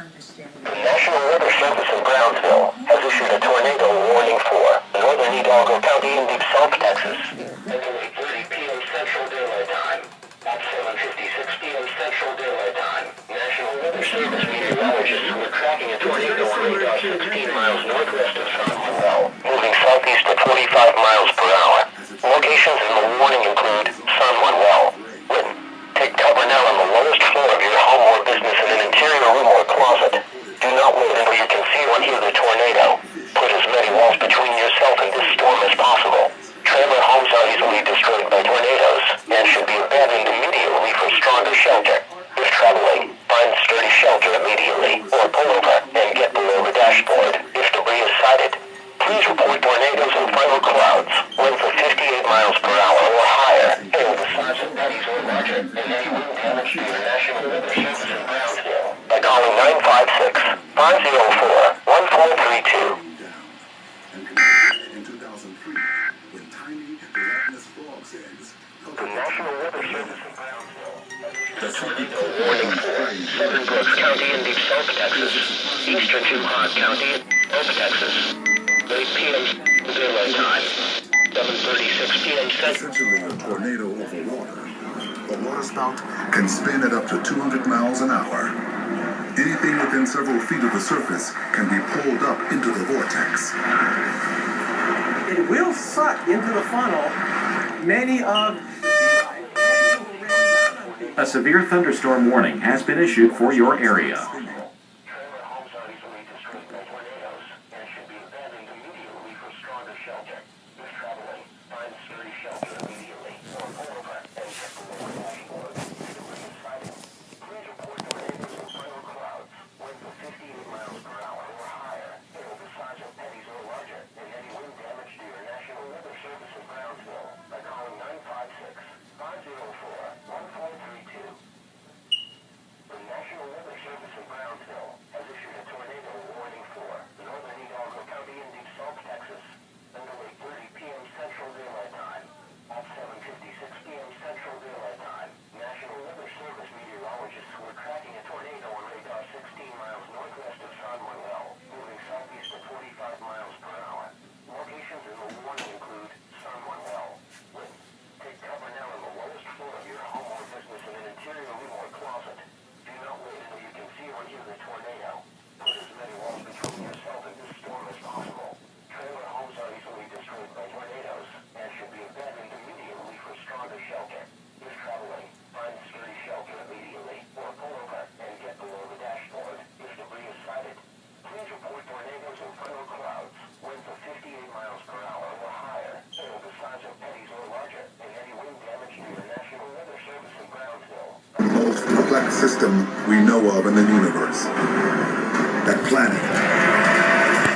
The National Weather Service in Brownsville has issued a tornado warning for northern Hidalgo County in deep South Texas. At 8:30 p.m. Central Daylight Time. At 7:56 p.m. Central Daylight Time. National Weather Service meteorologists were tracking a tornado on radar 16 miles northwest of San Manuel, moving southeast at 45 miles per hour. Locations in the warning include San Manuel. Take cover now on the lowest floor of your home or business in an interior room or closet. Do not wait until you can see or hear the tornado. Put as many walls between yourself and this storm as possible. Trailer homes are easily destroyed by tornadoes and should be abandoned immediately for stronger shelter. If traveling, find sturdy shelter immediately or pull over and get below the dashboard if debris is sighted. Please report tornadoes and final clouds, winds of 58 miles per hour or higher, hail the size of pennies or larger, and any wind damage to your National Weather Service in Brownsville by calling 956-504-1432. In 2003, when tiny, gelatinous frogs' eggs... The National Weather Service in Brownsville. The tornado warning for Southern Brooks County in deep South Texas, Eastern Juhad County in North Texas. 8 p.m. Daylight Time. 7:36 p.m. Essentially a tornado over water. A waterspout can spin at up to 200 miles an hour. Anything within several feet of the surface can be pulled up into the vortex. It will suck into the funnel many of... A severe thunderstorm warning has been issued for your area. Complex system we know of in the universe. That planet